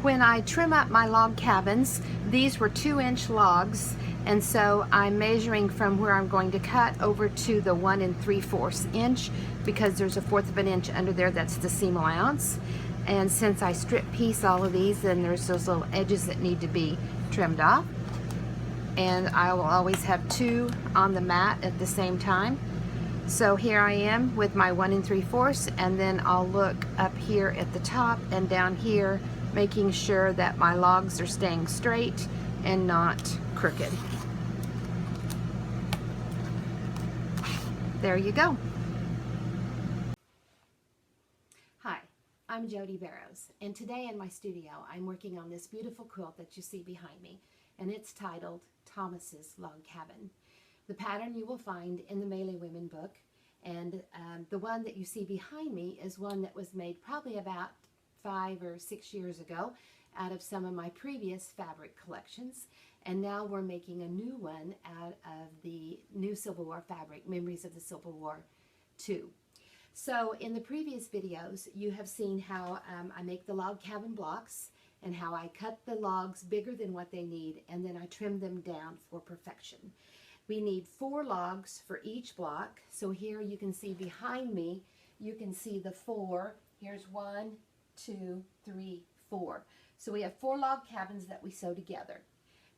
When I trim up my log cabins, these were 2-inch logs, and so I'm measuring from where I'm going to cut over to the 1 3/4 inch, because there's a 1/4 of an inch under there. That's the seam allowance. And since I strip piece all of these, then there's those little edges that need to be trimmed off. And I will always have 2 on the mat at the same time. So here I am with my 1 3/4, and then I'll look up here at the top and down here, making sure that my logs are staying straight and not crooked. There you go. Hi, I'm Jodi Barrows, and today in my studio I'm working on this beautiful quilt that you see behind me, and it's titled Thomas's Log Cabin. The pattern you will find in the Melee Women book, and the one that you see behind me is one that was made probably about 5 or 6 years ago out of some of my previous fabric collections, and now we're making a new one out of the new Civil War fabric, Memories of the Civil War 2. So in the previous videos you have seen how I make the log cabin blocks and how I cut the logs bigger than what they need, and then I trim them down for perfection. We need 4 logs for each block. So here you can see behind me, you can see the 4. Here's 1, 2, 3, 4. So we have 4 log cabins that we sew together.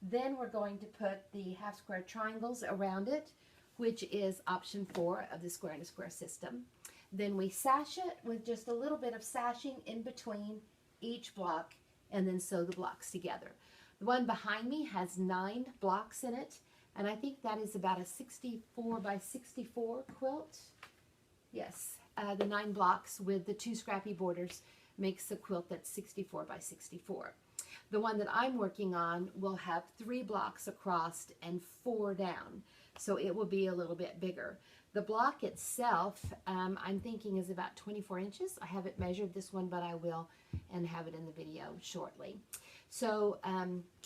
Then we're going to put the half square triangles around it, which is option 4 of the square and a square system. Then we sash it with just a little bit of sashing in between each block, and then sew the blocks together. The one behind me has 9 blocks in it, and I think that is about a 64 by 64 quilt. Yes, the 9 blocks with the 2 scrappy borders makes the quilt that's 64 by 64. The one that I'm working on will have 3 blocks across and 4 down, so it will be a little bit bigger. The block itself, I'm thinking is about 24 inches. I haven't measured this one, but I will, and have it in the video shortly. So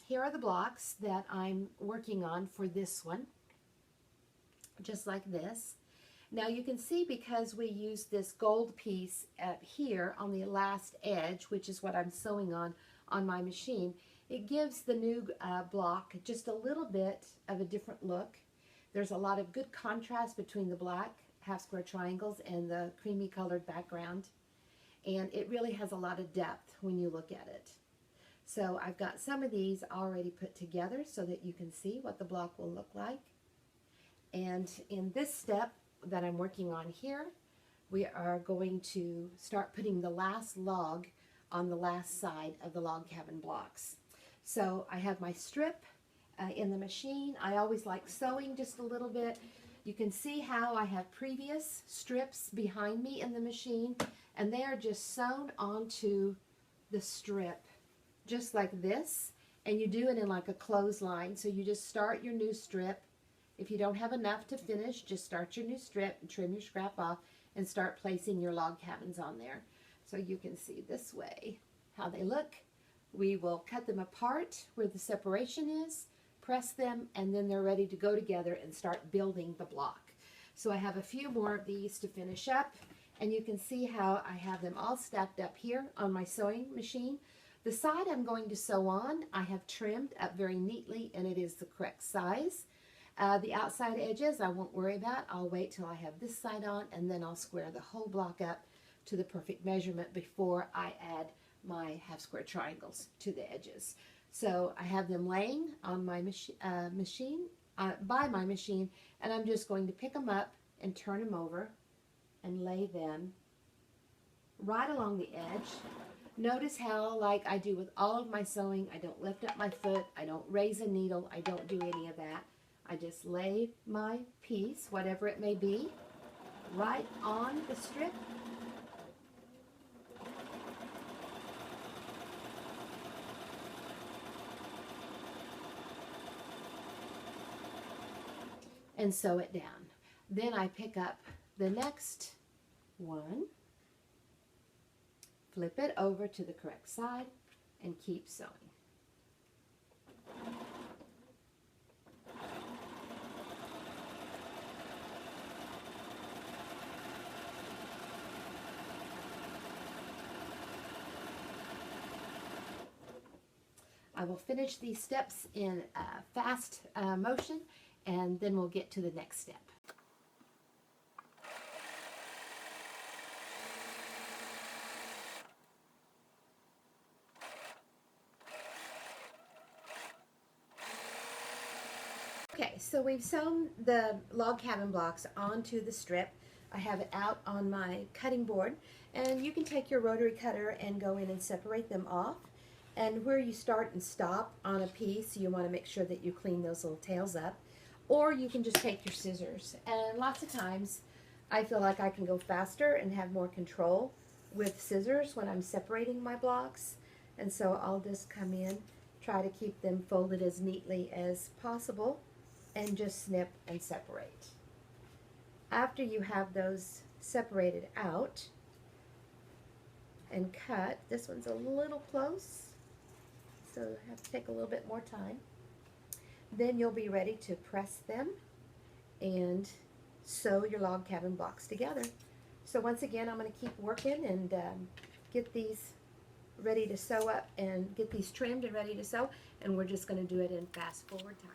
here are the blocks that I'm working on for this one, just like this. Now you can see, because we use this gold piece here on the last edge, which is what I'm sewing on my machine, it gives the new block just a little bit of a different look. There's a lot of good contrast between the black half square triangles and the creamy colored background, and it really has a lot of depth when you look at it. So I've got some of these already put together so that you can see what the block will look like. And in this step that I'm working on here, we are going to start putting the last log on the last side of the log cabin blocks. So I have my strip in the machine. I always like sewing just a little bit. You can see how I have previous strips behind me in the machine, and they are just sewn onto the strip just like this, and you do it in like a clothesline. So you just start your new strip. If you don't have enough to finish, just start your new strip and trim your scrap off and start placing your log cabins on there. So you can see this way how they look. We will cut them apart where the separation is, press them, and then they're ready to go together and start building the block. So I have a few more of these to finish up, and you can see how I have them all stacked up here on my sewing machine. The side I'm going to sew on, I have trimmed up very neatly, and it is the correct size. The outside edges I won't worry about. I'll wait till I have this side on, and then I'll square the whole block up to the perfect measurement before I add my half square triangles to the edges. So I have them laying on my by my machine, and I'm just going to pick them up and turn them over and lay them right along the edge. Notice how, like I do with all of my sewing, I don't lift up my foot, I don't raise a needle, I don't do any of that. I just lay my piece, whatever it may be, right on the strip. And sew it down. Then I pick up the next one, flip it over to the correct side, and keep sewing. I will finish these steps in fast motion, and then we'll get to the next step. Okay, so we've sewn the log cabin blocks onto the strip. I have it out on my cutting board, and you can take your rotary cutter and go in and separate them off. And where you start and stop on a piece, you want to make sure that you clean those little tails up. Or you can just take your scissors. And lots of times I feel like I can go faster and have more control with scissors when I'm separating my blocks. And so I'll just come in, try to keep them folded as neatly as possible, and just snip and separate. After you have those separated out and cut, this one's a little close, so you have to take a little bit more time. Then you'll be ready to press them and sew your log cabin blocks together. So once again, I'm going to keep working and get these ready to sew up and get these trimmed and ready to sew, and we're just going to do it in fast forward time.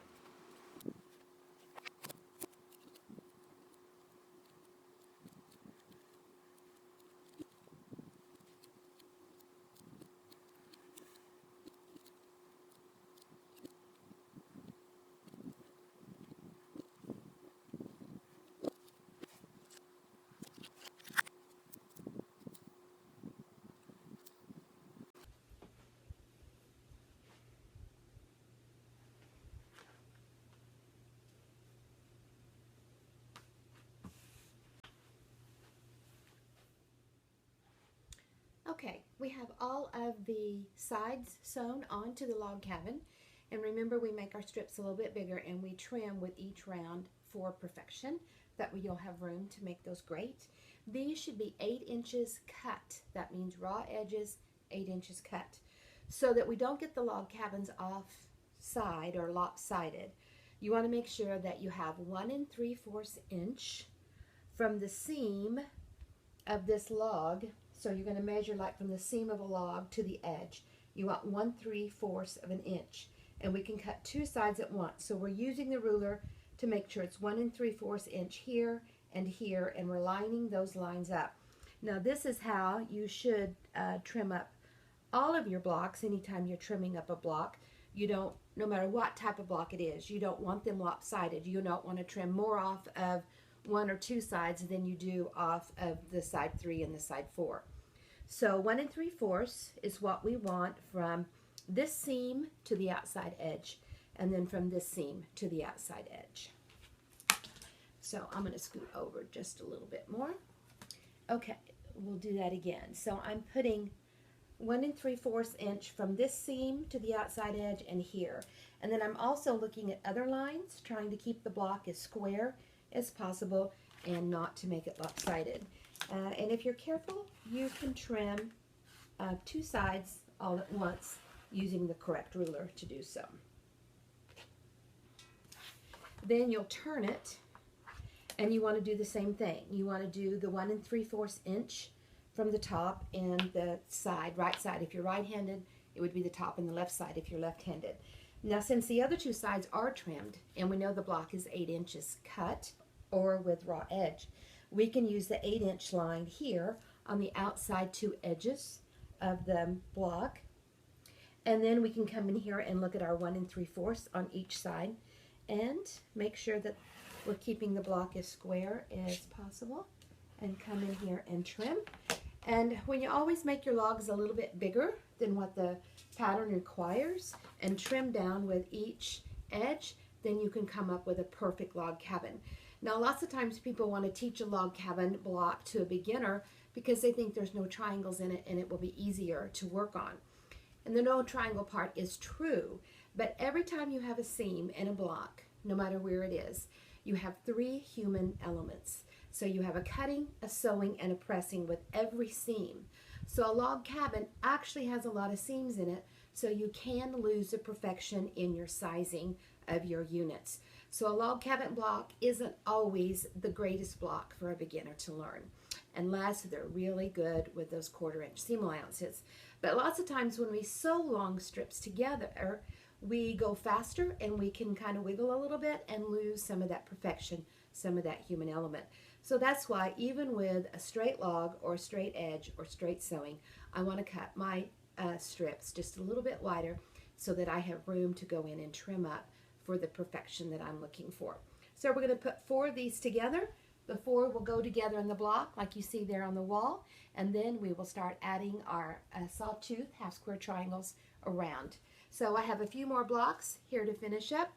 Okay, we have all of the sides sewn onto the log cabin, and remember we make our strips a little bit bigger and we trim with each round for perfection. That way you'll have room to make those great. These should be 8 inches cut. That means raw edges, 8 inches cut, so that we don't get the log cabins off side or lopsided. You want to make sure that you have 1 3/4 inch from the seam of this log. So you're going to measure like from the seam of a log to the edge. You want 1 3/4 of an inch. And we can cut 2 sides at once. So we're using the ruler to make sure it's 1 3/4 inch here, and we're lining those lines up. Now this is how you should trim up all of your blocks. Anytime you're trimming up a block, you don't, no matter what type of block it is, you don't want them lopsided. You don't want to trim more off of 1 or 2 sides than you do off of the side 3 and the side 4. So 1 3/4 is what we want from this seam to the outside edge, and then from this seam to the outside edge. So I'm going to scoot over just a little bit more. Okay, we'll do that again. So I'm putting 1 3/4 inch from this seam to the outside edge and here. And then I'm also looking at other lines, trying to keep the block as square as possible and not to make it lopsided. And if you're careful, you can trim 2 sides all at once using the correct ruler to do so. Then you'll turn it, and you want to do the same thing. You want to do the 1 3/4 inch from the top and the side, right side. If you're right-handed, it would be the top and the left side if you're left-handed. Now, since the other 2 sides are trimmed, and we know the block is 8 inches cut or with raw edge, we can use the 8-inch line here on the outside 2 edges of the block. And then we can come in here and look at our 1 3/4 on each side and make sure that we're keeping the block as square as possible, and come in here and trim. And when you always make your logs a little bit bigger than what the pattern requires and trim down with each edge, then you can come up with a perfect log cabin. Now, lots of times people want to teach a log cabin block to a beginner because they think there's no triangles in it and it will be easier to work on. And the no triangle part is true, but every time you have a seam in a block, no matter where it is, you have 3 human elements. So you have a cutting, a sewing, and a pressing with every seam. So a log cabin actually has a lot of seams in it, so you can lose the perfection in your sizing of your units. So a log cabin block isn't always the greatest block for a beginner to learn, unless they're really good with those 1/4 inch seam allowances. But lots of times when we sew long strips together, we go faster and we can kind of wiggle a little bit and lose some of that perfection, some of that human element. So that's why even with a straight log or a straight edge or straight sewing, I want to cut my strips just a little bit wider so that I have room to go in and trim up for the perfection that I'm looking for. So we're going to put 4 of these together. The 4 will go together in the block like you see there on the wall, and then we will start adding our sawtooth half square triangles around. So I have a few more blocks here to finish up.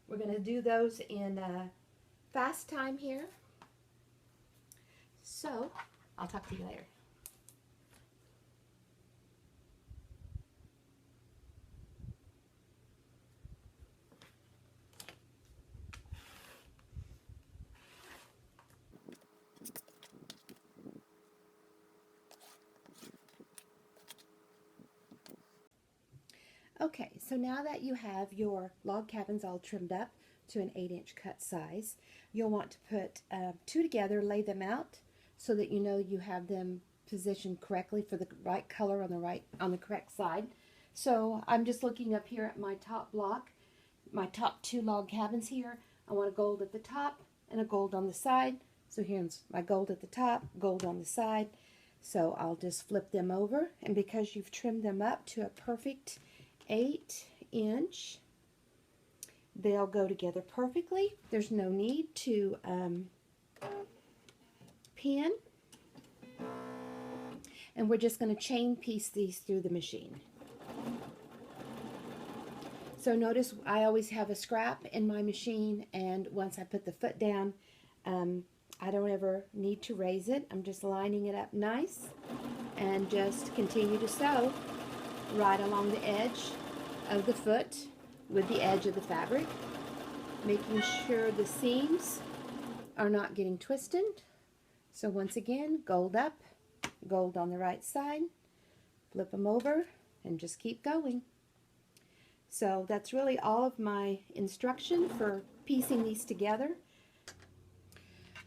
We're going to do those in fast time here. So I'll talk to you later. Okay, so now that you have your log cabins all trimmed up to an 8-inch cut size, you'll want to put 2 together, lay them out so that you know you have them positioned correctly for the right color on the correct side. So I'm just looking up here at my top block, my top 2 log cabins here. I want a gold at the top and a gold on the side. So here's my gold at the top, gold on the side. So I'll just flip them over, and because you've trimmed them up to a perfect 8-inch, they'll go together perfectly. There's no need to pin, and we're just going to chain piece these through the machine. So notice I always have a scrap in my machine, and once I put the foot down, I don't ever need to raise it. I'm just lining it up nice and just continue to sew right along the edge of the foot with the edge of the fabric, making sure the seams are not getting twisted. So once again, gold up, gold on the right side, flip them over, and just keep going. So that's really all of my instruction for piecing these together.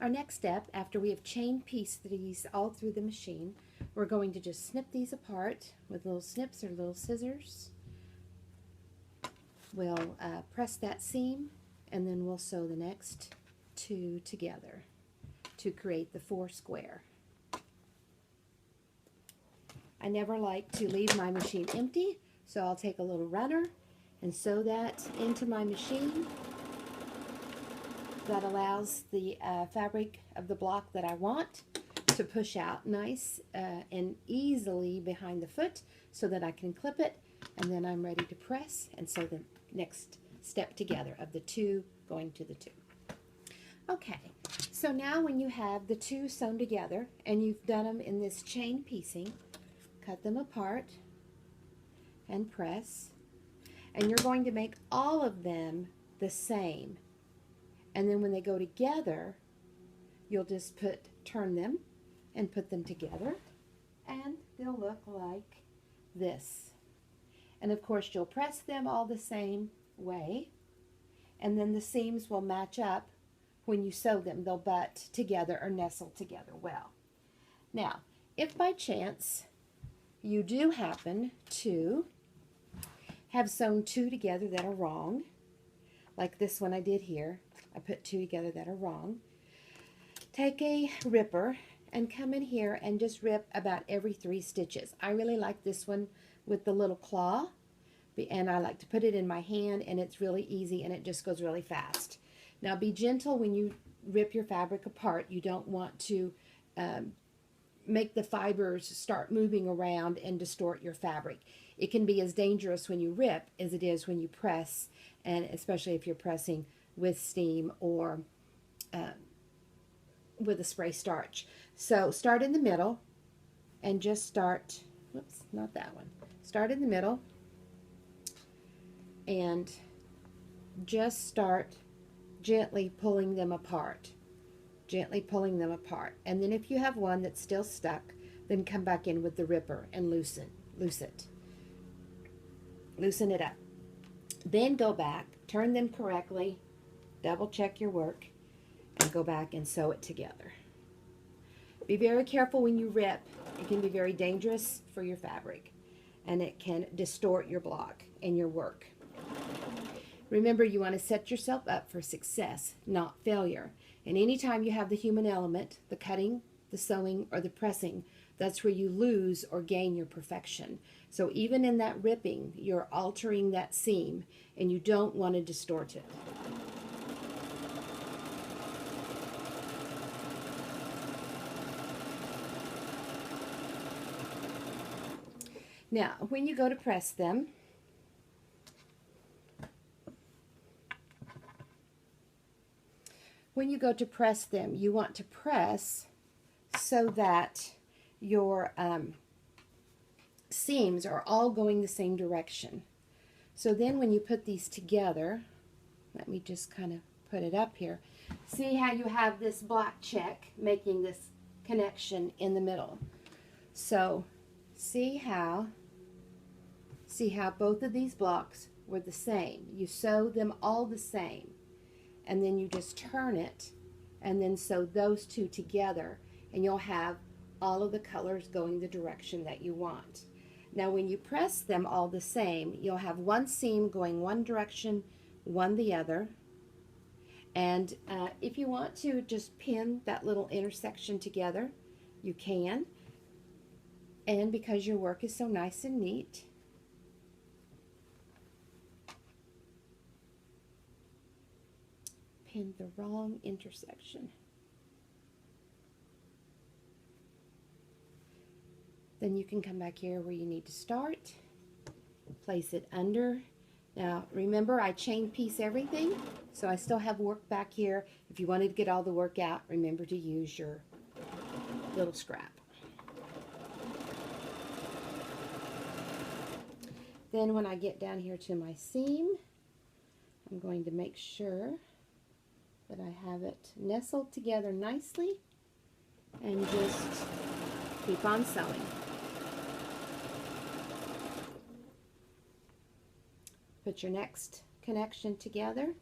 Our next step, after we have chain pieced these all through the machine, we're going to just snip these apart with little snips or little scissors. We'll press that seam, and then we'll sew the next 2 together to create the 4 square. I never like to leave my machine empty, so I'll take a little runner and sew that into my machine. That allows the fabric of the block that I want to push out nice and easily behind the foot so that I can clip it, and then I'm ready to press and sew the next step together of the 2 going to the 2. Okay, so now when you have the 2 sewn together and you've done them in this chain piecing, cut them apart and press, and you're going to make all of them the same. And then when they go together, you'll just turn them and put them together, and they'll look like this. And of course you'll press them all the same way, and then the seams will match up when you sew them. They'll butt together or nestle together well. Now, if by chance you do happen to have sewn 2 together that are wrong, like this one I did here, I put 2 together that are wrong, take a ripper and come in here and just rip about every 3 stitches. I really like this one with the little claw, and I like to put it in my hand, and it's really easy and it just goes really fast. Now be gentle when you rip your fabric apart. You don't want to make the fibers start moving around and distort your fabric. It can be as dangerous when you rip as it is when you press, and especially if you're pressing with steam or with a spray starch. So start in the middle and just start, whoops, not that one. Start in the middle and just start gently pulling them apart. Gently pulling them apart. And then if you have one that's still stuck, then come back in with the ripper and loosen it. Loosen it up. Then go back, turn them correctly, double check your work, and go back and sew it together. Be very careful when you rip. It can be very dangerous for your fabric. and it can distort your block and your work. Remember, you want to set yourself up for success, not failure. And anytime you have the human element, the cutting, the sewing, or the pressing, that's where you lose or gain your perfection. So even in that ripping, you're altering that seam, and you don't want to distort it. Now, when you go to press them, you want to press so that your seams are all going the same direction. So then when you put these together, let me just kind of put it up here. See how you have this black check making this connection in the middle. So see how both of these blocks were the same. You sew them all the same, and then you just turn it and then sew those two together, and you'll have all of the colors going the direction that you want. Now when you press them all the same, you'll have one seam going one direction, one the other. And if you want to just pin that little intersection together, you can. And because your work is so nice and neat, pin the wrong intersection. Then you can come back here where you need to start, place it under. Now remember, I chain piece everything, so I still have work back here. If you wanted to get all the work out, remember to use your little scrap. Then when I get down here to my seam, I'm going to make sure that I have it nestled together nicely and just keep on sewing. Put your next connection together,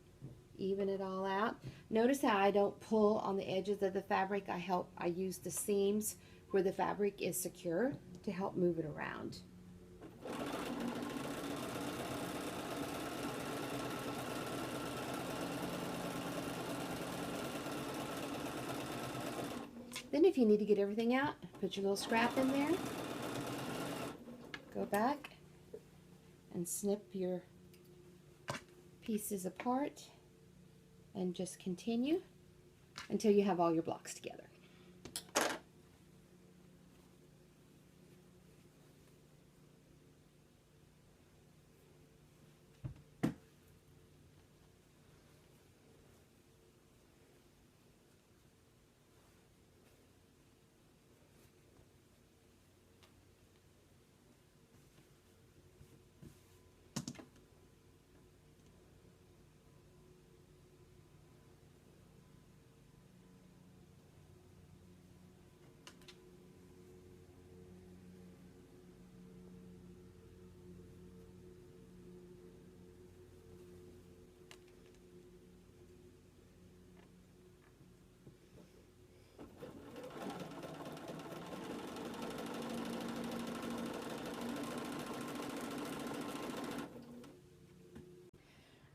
even it all out. Notice how I don't pull on the edges of the fabric. I use the seams where the fabric is secure to help move it around. Then if you need to get everything out, put your little scrap in there, go back and snip your pieces apart and just continue until you have all your blocks together.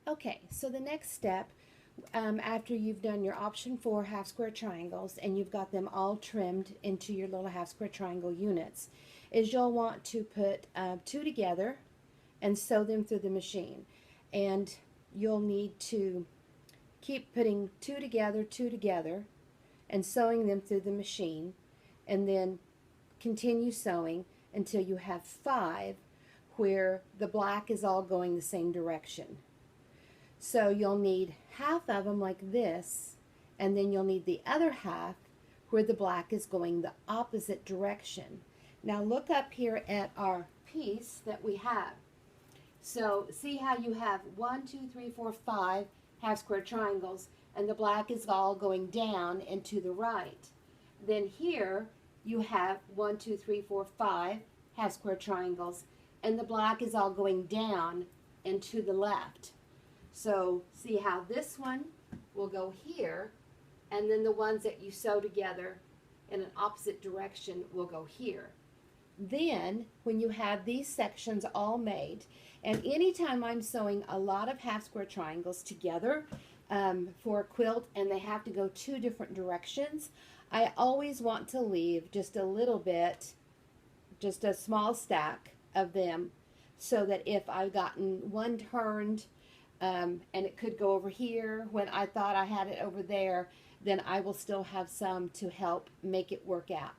Okay, so the next step, after you've done your option 4 half square triangles and you've got them all trimmed into your little half square triangle units, is you'll want to put 2 together and sew them through the machine. And you'll need to keep putting 2 together, and sewing them through the machine, and then continue sewing until you have 5 where the black is all going the same direction. So you'll need half of them like this, and then you'll need the other half where the black is going the opposite direction. Now look up here at our piece that we have. So see how you have 1, 2, 3, 4, 5 half square triangles, and the black is all going down and to the right. Then here you have 1, 2, 3, 4, 5 half square triangles, and the black is all going down and to the left. So see how this one will go here, and then the ones that you sew together in an opposite direction will go here. Then, when you have these sections all made, and anytime I'm sewing a lot of half square triangles together for a quilt and they have to go two different directions, I always want to leave just a little bit, just a small stack of them, so that if I've gotten one turned and it could go over here when I thought I had it over there, then I will still have some to help make it work out.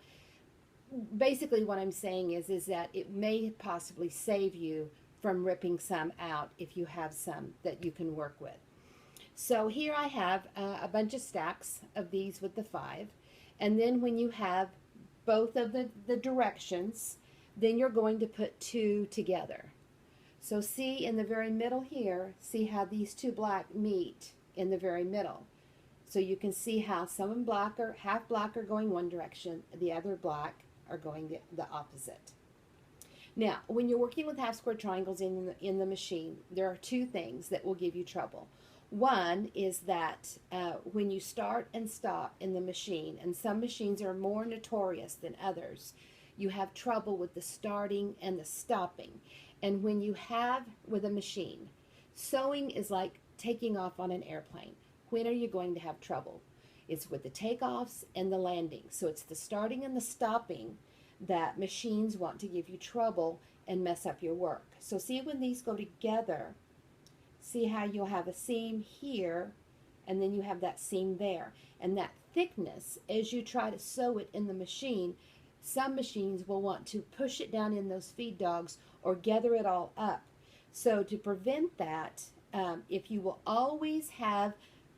Basically what I'm saying is that it may possibly save you from ripping some out if you have some that you can work with. So here I have a bunch of stacks of these with the 5, and then when you have both of the directions, then you're going to put 2 together. So see in the very middle here, see how these 2 black meet in the very middle. So you can see how some black are, half black are going one direction, the other black are going the opposite. Now, when you're working with half square triangles in the machine, there are 2 things that will give you trouble. One is that when you start and stop in the machine, and some machines are more notorious than others, you have trouble with the starting and the stopping. And when you have with a machine, sewing is like taking off on an airplane. When are you going to have trouble? It's with the takeoffs and the landing. So it's the starting and the stopping that machines want to give you trouble and mess up your work. So see when these go together, see how you'll have a seam here and then you have that seam there. And that thickness, as you try to sew it in the machine, some machines will want to push it down in those feed dogs or gather it all up. So to prevent that, if you will always have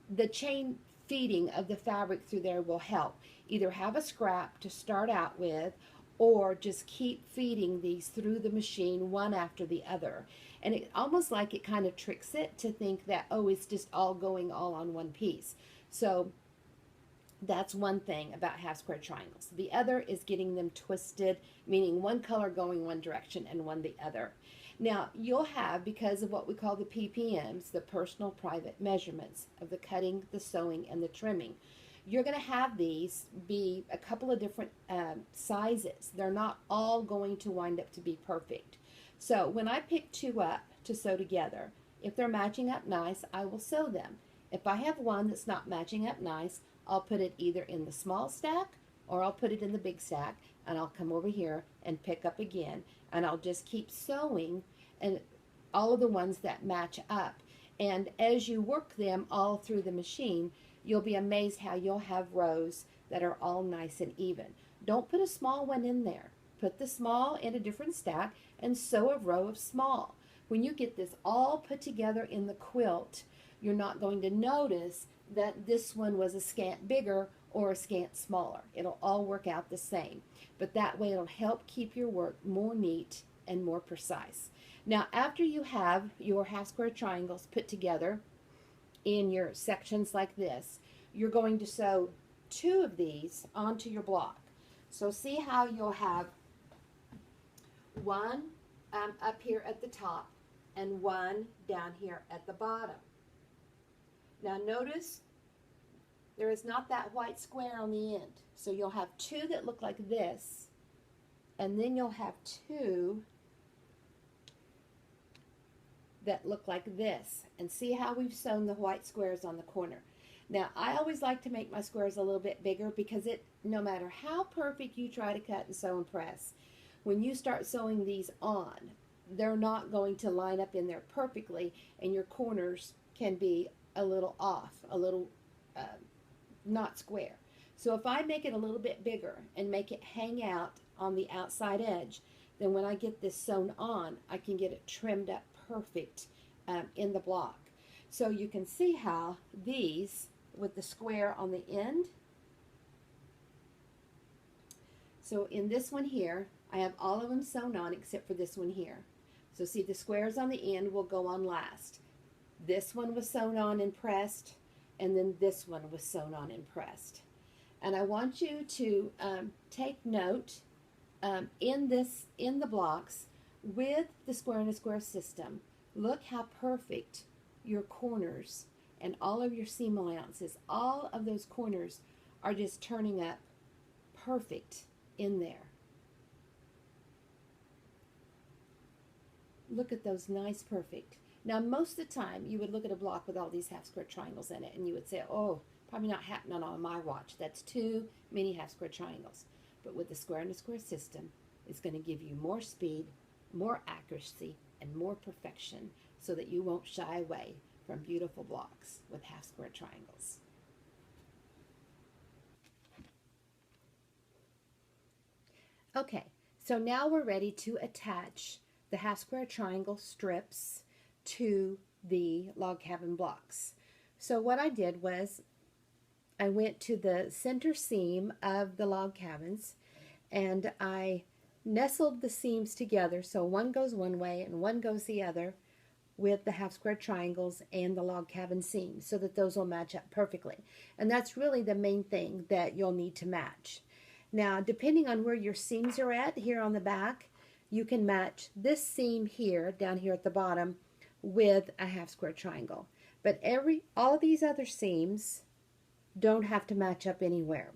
the chain feeding of the fabric through there will help. Either have a scrap to start out with, or just keep feeding these through the machine one after the other. And it almost like it kind of tricks it to think that, oh, it's just all going all on one piece. So that's one thing about half square triangles. The other is getting them twisted, meaning one color going one direction and one the other. Now, you'll have, because of what we call the PPMs, the personal private measurements of the cutting, the sewing, and the trimming, you're going to have these be a couple of different sizes. They're not all going to wind up to be perfect. So when I pick 2 up to sew together, if they're matching up nice, I will sew them. If I have one that's not matching up nice, I'll put it either in the small stack or I'll put it in the big stack, and I'll come over here and pick up again, and I'll just keep sewing and all of the ones that match up. And as you work them all through the machine, you'll be amazed how you'll have rows that are all nice and even. Don't put a small one in there. Put the small in a different stack and sew a row of small. When you get this all put together in the quilt, you're not going to notice that this one was a scant bigger or a scant smaller. It'll all work out the same. But that way it'll help keep your work more neat and more precise. Now, after you have your half square triangles put together in your sections like this, you're going to sew 2 of these onto your block. So see how you'll have one up here at the top and one down here at the bottom. Now notice there is not that white square on the end. So you'll have 2 that look like this, and then you'll have 2 that look like this. And see how we've sewn the white squares on the corner. Now, I always like to make my squares a little bit bigger because no matter how perfect you try to cut and sew and press, when you start sewing these on, they're not going to line up in there perfectly, and your corners can be a little off, a little not square. So if I make it a little bit bigger and make it hang out on the outside edge, then when I get this sewn on, I can get it trimmed up perfect in the block. So you can see how these, with the square on the end, so in this one here, I have all of them sewn on except for this one here. So see, the squares on the end will go on last. This one was sewn on and pressed, and then this one was sewn on and pressed. And I want you to take note in the blocks with the square and a square system. Look how perfect your corners and all of your seam allowances, all of those corners are just turning up perfect in there. Look at those nice, perfect. Now, most of the time, you would look at a block with all these half square triangles in it, and you would say, oh, probably not happening on my watch. That's too many half square triangles. But with the square and a square system, it's going to give you more speed, more accuracy, and more perfection so that you won't shy away from beautiful blocks with half square triangles. Okay, so now we're ready to attach the half square triangle strips to the log cabin blocks. So what I did was I went to the center seam of the log cabins and I nestled the seams together so one goes one way and one goes the other with the half square triangles and the log cabin seams so that those will match up perfectly. And that's really the main thing that you'll need to match. Now, depending on where your seams are at here on the back, you can match this seam here, down here at the bottom, with a half square triangle. But all these other seams don't have to match up anywhere.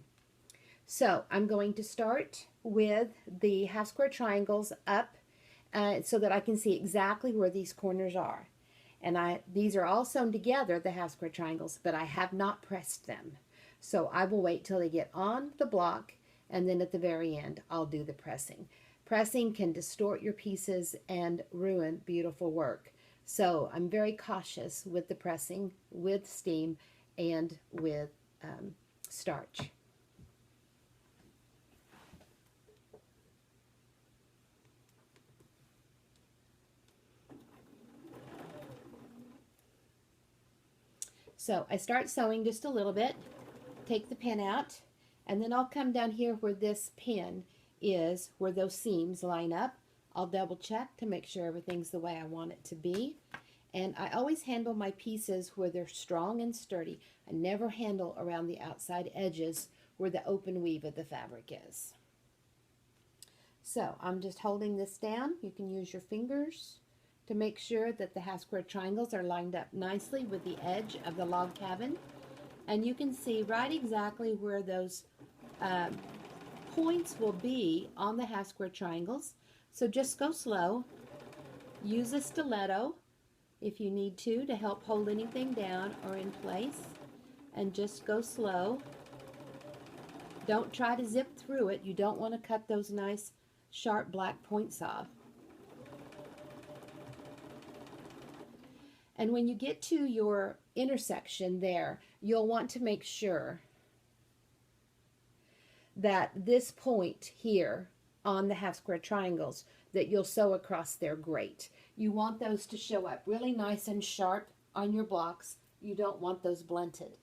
So I'm going to start with the half square triangles up so that I can see exactly where these corners are. And these are all sewn together, the half square triangles, but I have not pressed them. So I will wait till they get on the block, and then at the very end I'll do the pressing. Pressing can distort your pieces and ruin beautiful work. So I'm very cautious with the pressing, with steam, and with starch. So I start sewing just a little bit, take the pin out, and then I'll come down here where this pin is, where those seams line up. I'll double check to make sure everything's the way I want it to be. And I always handle my pieces where they're strong and sturdy. I never handle around the outside edges where the open weave of the fabric is. So I'm just holding this down. You can use your fingers to make sure that the half square triangles are lined up nicely with the edge of the log cabin. And you can see right exactly where those points will be on the half square triangles. So just go slow. Use a stiletto if you need to help hold anything down or in place. And just go slow. Don't try to zip through it. You don't want to cut those nice sharp black points off. And when you get to your intersection there, you'll want to make sure that this point here on the half square triangles that you'll sew across there great. You want those to show up really nice and sharp on your blocks. You don't want those blunted.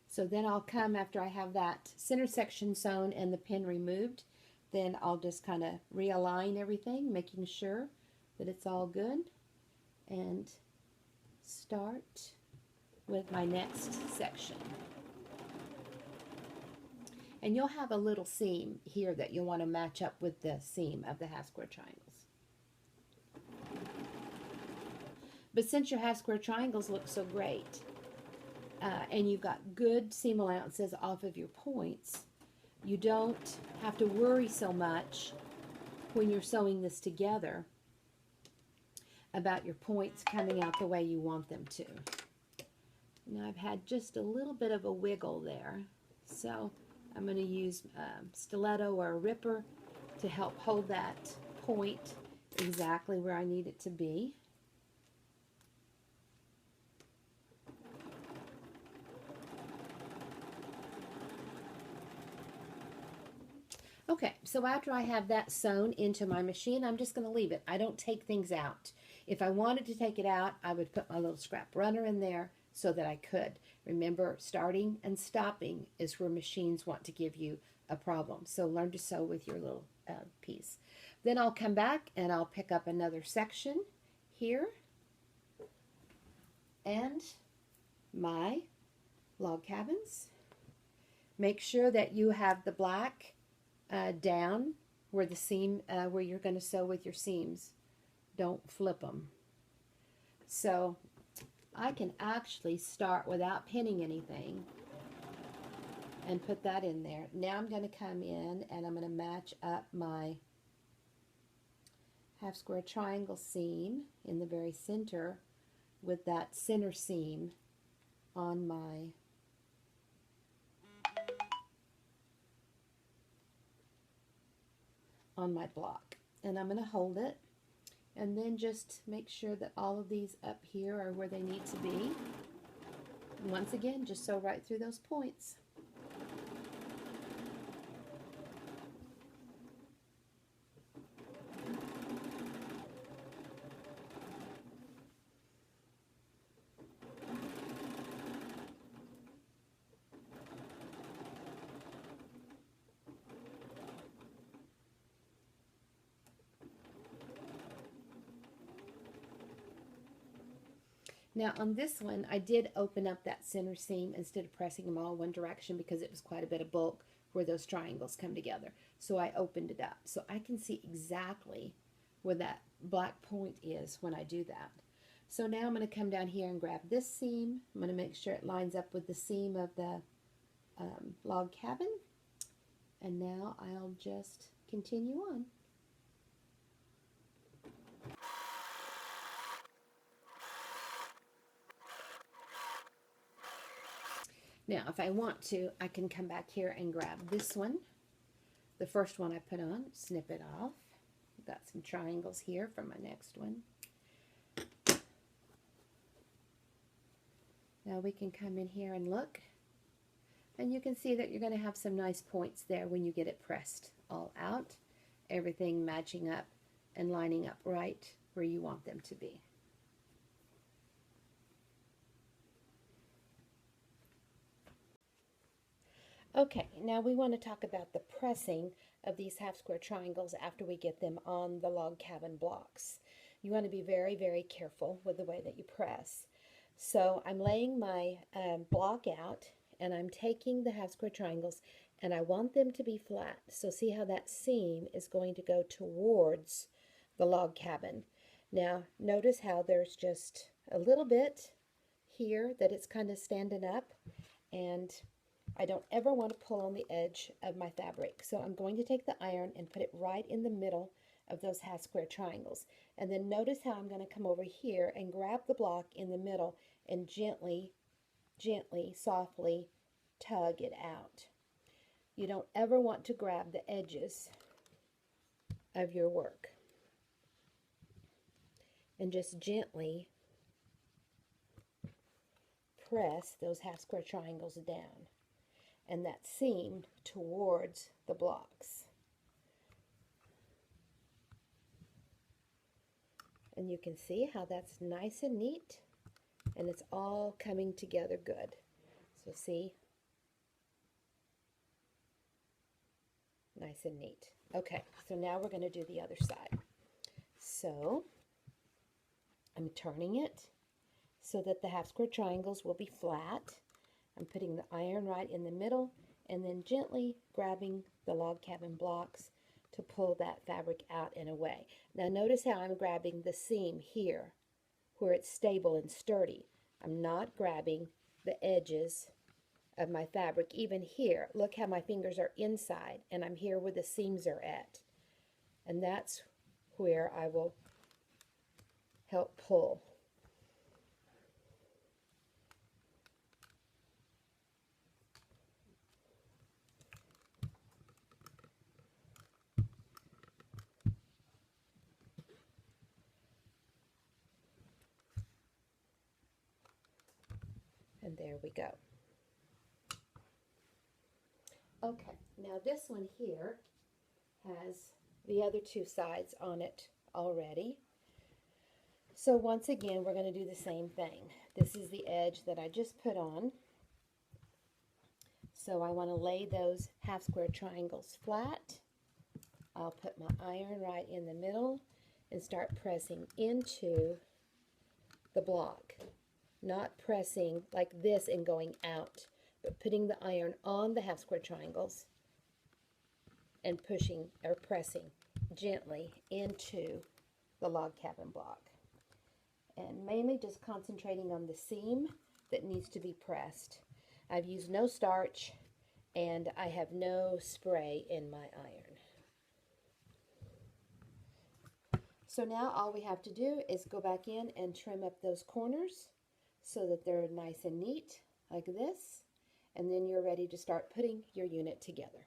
So then I'll come after I have that center section sewn and the pin removed. Then I'll just kind of realign everything, making sure that it's all good. And start with my next section. And you'll have a little seam here that you'll want to match up with the seam of the half square triangles. But since your half square triangles look so great, and you've got good seam allowances off of your points, you don't have to worry so much when you're sewing this together about your points coming out the way you want them to. Now I've had just a little bit of a wiggle there, so I'm going to use stiletto or a ripper to help hold that point exactly where I need it to be. Okay, so after I have that sewn into my machine, I'm just going to leave it. I don't take things out. If I wanted to take it out, I would put my little scrap runner in there so that I could. Remember, starting and stopping is where machines want to give you a problem. So learn to sew with your little piece. Then I'll come back and I'll pick up another section here and my log cabins. Make sure that you have the black down where the seam, where you're going to sew with your seams. Don't flip them. So I can actually start without pinning anything and put that in there. Now I'm going to come in and I'm going to match up my half square triangle seam in the very center with that center seam on my block. And I'm going to hold it and then just make sure that all of these up here are where they need to be. And once again, just sew right through those points. Now on this one, I did open up that center seam instead of pressing them all one direction because it was quite a bit of bulk where those triangles come together. So I opened it up so I can see exactly where that black point is when I do that. So now I'm going to come down here and grab this seam. I'm going to make sure it lines up with the seam of the log cabin. And now I'll just continue on. Now, if I want to, I can come back here and grab this one, the first one I put on, snip it off. I've got some triangles here for my next one. Now we can come in here and look, and you can see that you're going to have some nice points there when you get it pressed all out, everything matching up and lining up right where you want them to be. Okay, now we want to talk about the pressing of these half square triangles after we get them on the log cabin blocks. You want to be very, very careful with the way that you press. So I'm laying my block out and I'm taking the half square triangles and I want them to be flat. So see how that seam is going to go towards the log cabin. Now notice how there's just a little bit here that it's kind of standing up, and I don't ever want to pull on the edge of my fabric. So I'm going to take the iron and put it right in the middle of those half square triangles. And then notice how I'm going to come over here and grab the block in the middle and gently, softly tug it out. You don't ever want to grab the edges of your work. And just gently press those half square triangles down and that seam towards the blocks. And you can see how that's nice and neat, and it's all coming together good. So see, nice and neat. Okay, so now we're going to do the other side. So I'm turning it so that the half square triangles will be flat. I'm putting the iron right in the middle and then gently grabbing the log cabin blocks to pull that fabric out and away. Now notice how I'm grabbing the seam here where it's stable and sturdy. I'm not grabbing the edges of my fabric. Even here, look how my fingers are inside and I'm here where the seams are at. And that's where I will help pull. And there we go. Okay, now this one here has the other two sides on it already. So once again, we're going to do the same thing. This is the edge that I just put on. So I want to lay those half square triangles flat. I'll put my iron right in the middle and start pressing into the block. Not pressing like this and going out, but putting the iron on the half square triangles and pushing or pressing gently into the log cabin block. and mainly just concentrating on the seam that needs to be pressed. I've used no starch and I have no spray in my iron. So now all we have to do is go back in and trim up those corners so that they're nice and neat like this, and then you're ready to start putting your unit together.